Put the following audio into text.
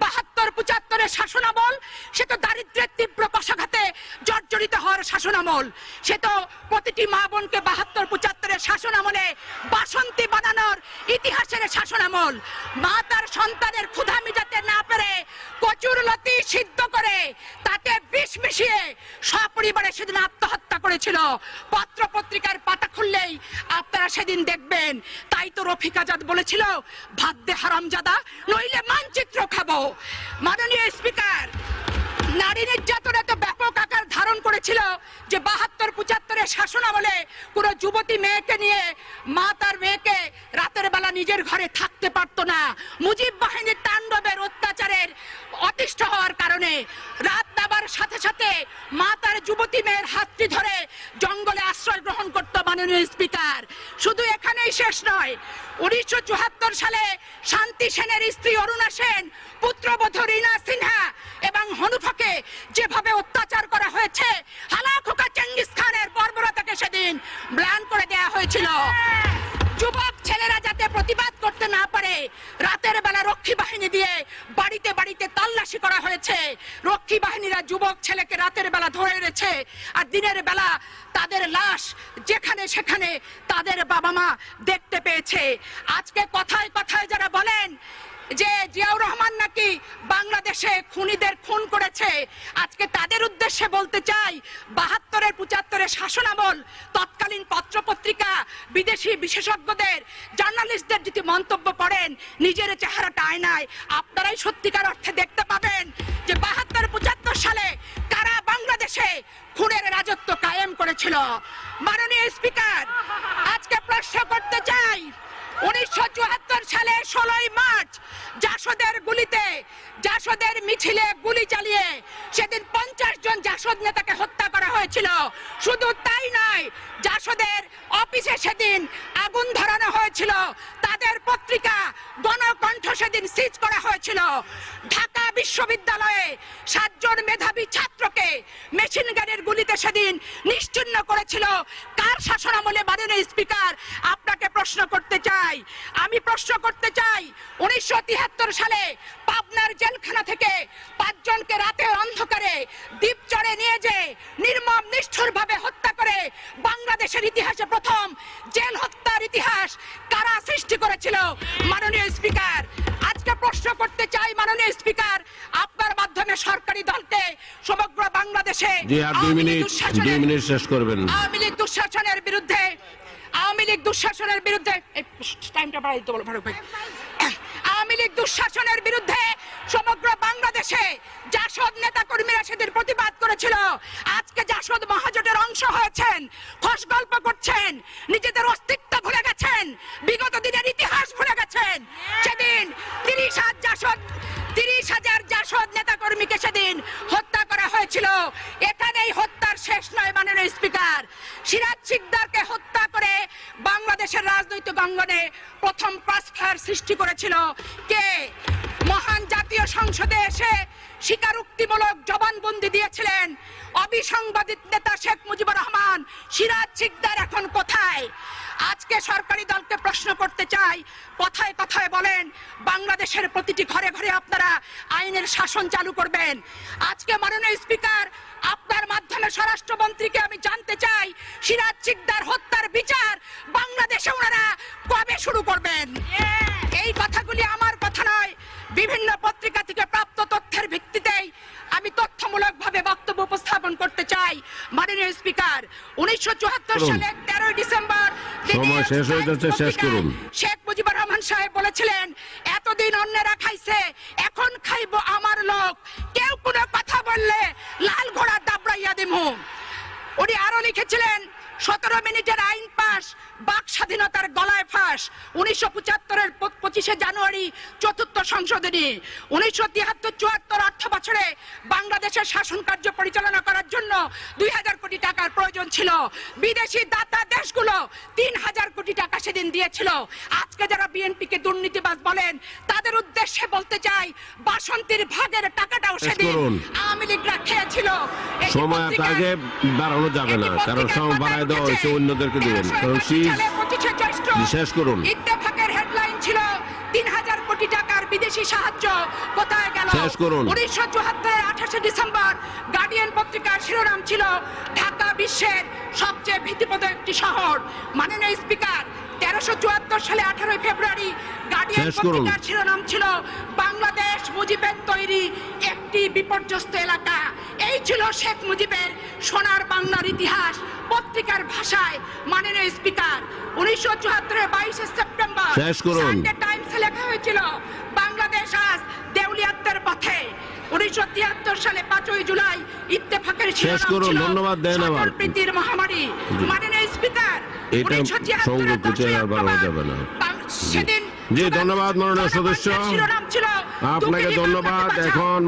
72-75 শাসনামল, সে তো দারিদ্র্যের তীব্র কষাঘাতে জর্জরিত হওয়ার শাসনামল। সে তো প্রতিটি মা বোনকে 72-75 শাসনামলে বাসন্তী বানানোর ইতিহাসের শাসনামল। মা তার সন্তানের ক্ষুধা মিটাতে না পেরে কচুর লতি সিদ্ধ করে তাতে বিষ মিশিয়ে সপরিবারে সেদিন আত্মহত্যা করেছিল। পত্র পত্রিকার পাতা খুললেই আপনারা সেদিন দেখবেন। তাই তো রফিক আজাদ বলেছিল, ভাত দে হারামজাদা, নইলে মানচিত্র খাবো। মাননীয় স্পিকার, নারী নির্যাতন এত ব্যাপক আকার ধারণ করেছিল যে 72-75 শাসনামলে কোন যুবতী মেয়েকে নিয়ে মা তার মেয়েকে রাতের বেলা নিজের ঘরে থাকতে পারতো না। মুজিব বাহিনীর তাণ্ডবের অত্যাচারের অতিষ্ঠ হওয়ার কারণে রাত নামার সাথে সাথে মা তার যুবতী মেয়ের হাতটি ধরে জঙ্গলে আশ্রয় গ্রহণ করত। মাননীয় স্পিকার, শুধু এখানেই শেষ নয়, 1974 সালে শান্তি সেনের স্ত্রী অরুণা সেন, পুত্রবধূ রীনা সিনহা এবং হনুফাকে যেভাবে অত্যাচার করা হয়েছে, হালাখোকা চেঙ্গিস খানের বর্বরতাকে সেদিন ম্লান করে দেয়া হয়েছিল। যুবক ছেলেরা যাতে প্রতিবাদ করতে না পারে, রাতের বেলা রক্ষী বাহিনী দিয়ে বাড়িতে বাড়িতে তল্লাশি করা হয়েছে। রক্ষী বাহিনীরা যুবক ছেলেকে রাতের বেলা ধরে এনেছে, আর দিনের বেলা তাদের লাশ যেখানে সেখানে তাদের বাবা মা দেখতে পেয়েছে। আজকে কথায় কথায় যারা বলেন যে জিয়াউর রহমান নাকি বাংলাদেশে খুনিদের খুন করেছে, আজকে তাদের উদ্দেশ্যে বলতে চাই, 72-75 শাসনামল তৎকালীন পত্রপত্রিকা, বিদেশি বিশেষজ্ঞদের, জার্নালিস্টদের যদি মন্তব্য পড়েন, নিজের চেহারাটা আয়নায় আপনারাই সত্যিকার অর্থে দেখতে পাবেন যে 72-75 সালে কারা বাংলাদেশে খুনের রাজত্ব কায়েম করেছিল। মাননীয় স্পিকার, আজকে প্রশ্ন করতে চাই, 1974 সালে 16ই মার্চ জাসদের মিছিলে গুলি চালিয়ে সেদিন 50 জন জাসদ নেতাকে হত্যা করা হয়েছিল। শুধু তাই নয়, জাসদের অফিসে সেদিন আগুন ধরানো হয়েছিল, তাদের পত্রিকা গণকণ্ঠ সেদিন সিজ করা হয়েছিল। ঢাকা বিশ্ববিদ্যালয়ে 7 জন মেধাবী ছাত্রকে মেশিন গানের গুলিতে সেদিন নিশ্চিহ্ন করেছিল কার শাসনামলে? মাননীয় স্পিকার, আপনাকে প্রশ্ন করতে চাই, আমি প্রশ্ন করতে চাই, 1973 সালে পাবনার জেলখানা থেকে 5 জনকে রাতের অন্ধকারে দ্বীপচরে নিয়ে যে নির্মম নিষ্ঠুরভাবে হত্যা করে বাংলাদেশের ইতিহাসে প্রথম জেল হত্যার ইতিহাস কারা সৃষ্টি করেছিল? মাননীয় স্পিকার, আজকে প্রশ্ন করতে চাই, মাননীয় স্পিকার, আপনার মাধ্যমে সরকারি দলকে সমগ্র বাংলাদেশে 2 মিনিট শেষ করবেন। আওয়ামী লীগ দুঃশাসনের বিরুদ্ধে আওয়ামী লীগ দুঃশাসনের বিরুদ্ধে সমগ্র বাংলাদেশে জাসদ নেতা কর্মীরা সেদিন প্রতিবাদ করেছিল। আজকে জাসদ মহাজোটের অংশ হয়েছেন, খস গল্প করছেন, নিজেদের অস্তিত্ব ভুলে গেছেন, বিগত দিনের ইতিহাস ভুলে গেছেন। সেদিন 30,000 জাসদ নেতা কর্মীকে সেদিন হত্যা করা হয়েছিল। এখানেই হত্যার শেষ নয়। মাননীয় স্পিকার, সিরাজ শিকদারকে হত্যা করে বাংলাদেশের রাজনৈতিক অঙ্গনে প্রথম ক্রসফায়ার সৃষ্টি করেছিল কে? মহান জাতীয় সংসদে এসে স্বীকারোক্তিমূলক জবানবন্দি দিয়েছিলেন অবিসংবাদিত নেতা শেখ মুজিবুর রহমান। সিরাজ শিকদার এখন কোথায়? আজকে সরকারি দলকে প্রশ্ন করতে চাই, কথায় কথায় বলেন বাংলাদেশের প্রতিটি ঘরে ঘরে আপনারা আইনের শাসন চালু করবেন। আজকে মাননীয় স্পিকার, আপনার মাধ্যমে স্বরাষ্ট্রমন্ত্রীকে আমি জানতে চাই, সিরাজ শিকদার হত্যার বিচার বাংলাদেশে ওনারা কবে শুরু করবেন? এই কথাগুলি আমার কথা নয়, বিভিন্ন পত্রিকা থেকে প্রাপ্ত তথ্যের ভিত্তিতেই আমি তথ্যমূলকভাবে বক্তব্য উপস্থাপন করতে চাই। মাননীয় স্পিকার, 1974 সালের 13 ডিসেম্বর সময় শেষ হয়ে যাচ্ছে, শেষ করুন। শেখ মুজিবুর রহমান সাহেব বলেছিলেন, এতদিন অন্যেরা খাইছে, এখন খাইবো আমার লোক, কেউ কোনো কথা বললে লাল ঘোড়া দাবড়াইয়া দিমু। উনি আরো লিখেছিলেন, 17 মিনিটের আইন পাস, বাক স্বাধীনতার গলায় ফাঁস। 1975-এর 25শে জানুয়ারি 4র্থ সংশোধনী। 1973-74 অর্থ বছরে বাংলাদেশের শাসন কার্য পরিচালনা করার জন্য 2000 কোটি টাকার প্রয়োজন ছিল। বিদেশি দাতা দেশগুলো 3000 কোটি টাকা সেদিন দিয়েছিল। আজকে যারা বিএনপিকে দুর্নীতিবাজ বলেন, তাদের উদ্দেশ্যে বলতে চাই, বাসন্তীর ভাগের টাকাটাও সেদিন আওয়ামী লীগরা খেয়েছিল। সময় আগে বাড়ানো যাবে না, কারণ সময় বাড়ায় দেওয়া হয়েছে, অন্যদেরকে দিবেন। শেষ করুন। ইত্তেফাকের হেডলাইন ছিল 3000 কোটি টাকার বিদেশি সাহায্য কোথায় গেল? শেষ করুন। 1974 28 ডিসেম্বর গার্ডিয়ান পত্রিকার শিরোনাম ছিল ঢাকা বিশ্বের সবচেয়ে ভীতিপ্রদ একটি শহর। মাননীয় স্পিকার, 1374 সালে 18 ফেব্রুয়ারি গার্ডিয়ান শেষ করুন। পত্রিকার শিরোনাম ছিল বাংলাদেশ মুজিবের তৈরি একটি বিপর্যস্ত এলাকা। এই ছিল শেখ মুজিবের সোনার বাংলার ইতিহাস পত্রিকার ভাষায়। মাননীয় স্পিকার, 1974 22 সেপ্টেম্বর শেষ করুন। সানডে টাইমসে লেখা হয়েছিল বাংলাদেশ আজ দেউলিয়াত্বের পথে। 1973 সালে 5 জুলাই ইত্তেফাকের শেষ শিরোনাম করুন। ছিল ধন্যবাদ দেন আবার। প্রীতির মহামারী। মাননীয় স্পিকার, এটা 1974 সংযুক্ত চেয়ার বাড়ানো যাবে না। সেদিন জি, ধন্যবাদ মাননীয় সদস্য। শিরোনাম ছিল আপনাকে ধন্যবাদ। এখন